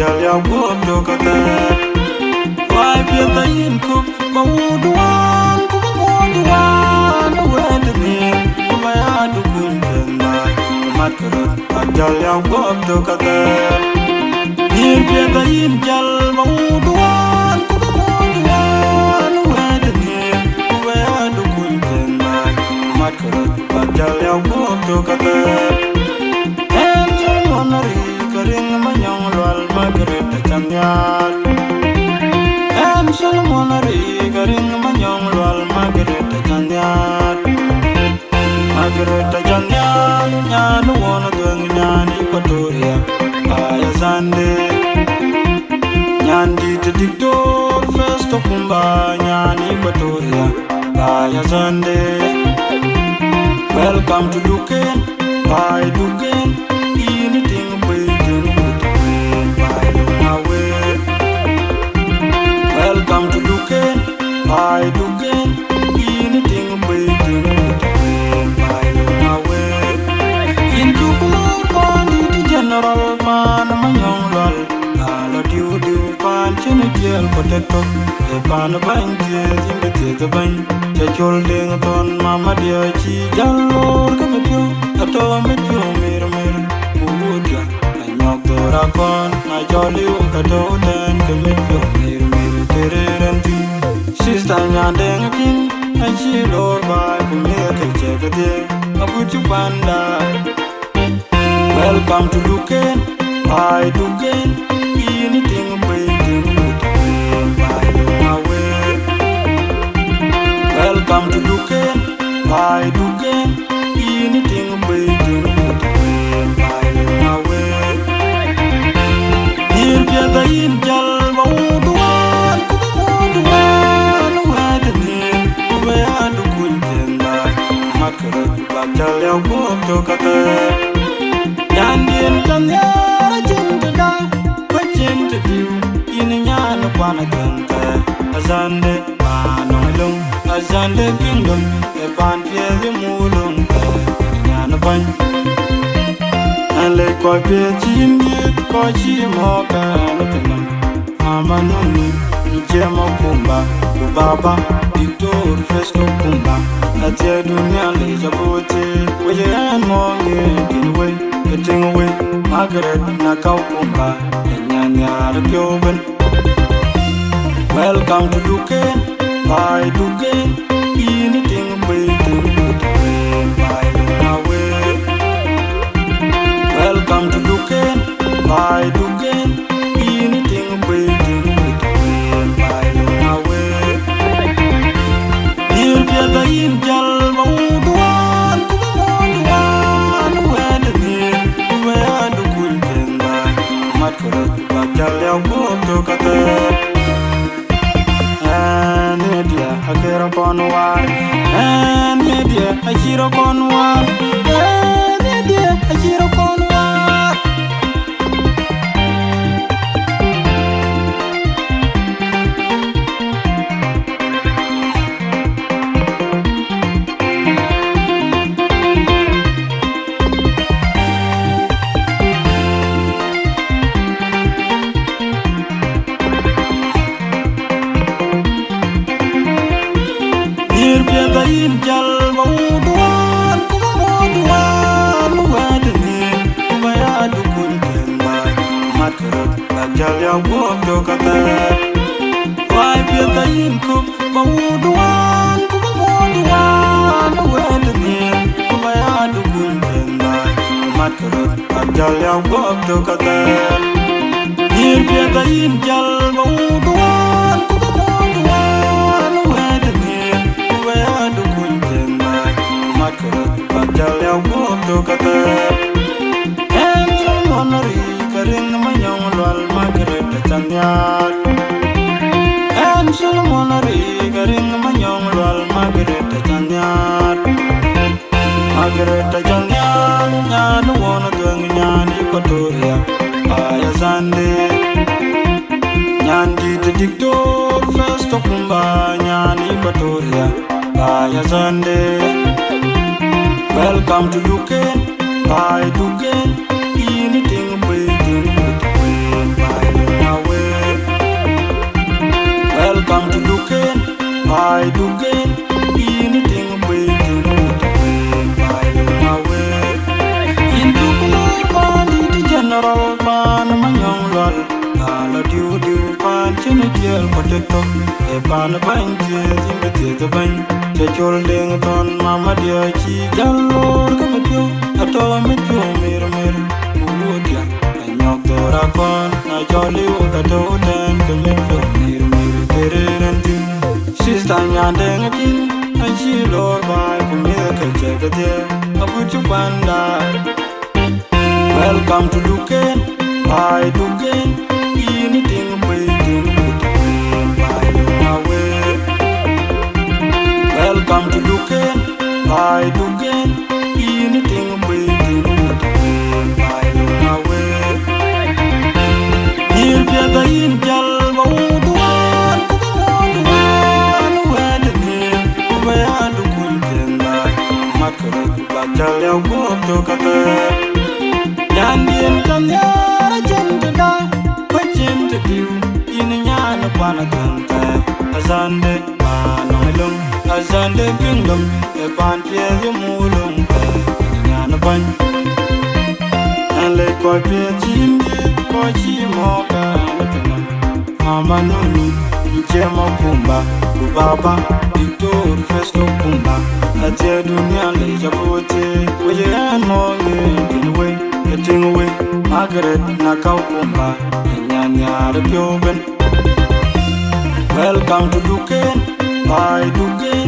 Bajalia Wobdo Kata. Why be the incook? Bawuduan, Kubamuduan, where the name, Kumayadu Kunjana, Makarot, Bajalia Wobdo Kata. Near the Injal, Bawuduan, Kubamuduan, where the name, Kumayadu Kunjana, Makarot, Bajalia Wobdo Kata. Margaret Chanyal and Solomon Garing Manyong Lal Margaret Chanyal Margaret Chanyal Yan one of the Yan Equatoria Ayazande Yan did the dictor first of Kumba Yan Equatoria Ayazande. Welcome to Duken by Duken anything waiting. Welcome to Duken, by Duken, anything waiting by away. Into Pan, the general man, my young lol, I'll do pan, Chinatiel, protector, the pan of banges, imitate the bank, the holding upon Mamma dear, she, Jallo, come at you, a tom at you, mirror, who would ya? I knock the racon, my jolly, a toad, and commit your mirror. Sister Nyandengakin, and she lord by Kumeka Jagade, a good banda. Welcome to Duken, by Duken, anything waiting by away. Welcome to Duken, by Duken, anything waiting by away. Near the Injal. Bajalia Wobdo Kata. Yandin Tanya Jinda, Wajin to do, in Yan Panaganta, Azande, Manolum, Azande Kingdom, a Pantia the Mulum, Yanapan. And Lake Kopi, Kochi Moka, and Mama Nunu, Jema Pumba, Baba, Victor Fresco Pumba. I tell you, nearly Jabote, where you and Mongy, in a way, getting away, Margaret, Nakau Pumba, and Yanya Pioban. Welcome to Duken, by Duken, anything waiting by away. Welcome to Duken, by Duken, anything waiting by away. Near the Injal, Bawuduan, Kubamuduan, where the name, where the Kunjana, Makarot, Bajalia Wobdo Kata. And media, I care upon one, and media, I hear upon one, and media, I hear upon one. Injal Bawuduan, Kubamuduan, where the name, Kubayadu Kunjana, Makarot, Bajalia Wobdo Kata. Why be the incook? Bawuduan, Kubamuduan, where the name, Kubayadu Kunjana, Makarot, Bajalia Wobdo Kata. Near the Injal Bawuduan, Kubamuduan, where the name, Kubayadu Kunjana, Makarot, Bajalia Wobdo Kata. And Solomon Garing Manyong Lal Margaret Chanyal. And Solomon Garing Manyong Lal Margaret Chanyal. Margaret Chanyal, Yan one of the Yan Equatoria, Ayazande. Yan did the dictor first of Kumba, Yan Equatoria, Ayazande. Welcome to Duken, by Duken, anything waiting by by Dugan, anything waiting by my way. Into Pan, the general Pan, my young lol. Ala du pan chinitiel potato, a pan of banches in the theatre bank. Chachol ding ton, mamma dear, chi jallo, come at you, a tomet you, mir, Udia, and Yoktora con, a jolly Okato, and commit your mir, and Sister Yandang again, and she lord by Kumilka Jagadir, a put you panda. Welcome to Duquesne, by Duquesne, anything waiting by my way. Welcome to Duquesne, by Duquesne, anything waiting by my way. Near the in Jalva, the one, where the name, where I do Kunjenda, Makara, Bajalia, walk to Kata. Yandian Kanyara Jendida, Pachin to do, in a yana panaganta, Azande, Manolum, Azande Kingdom, a pantia mulum, Yana Pan, and let Kopi Jimmy, Kochi Moka, Mama Nunu, Jema Pumba, Baba, Victor, Festo Pumba, Atia Jabote, where you are more in a way. Getting away, Margaret Nakaukumba, and Yanya the Pioban. Welcome to Duquesne, by Duquesne.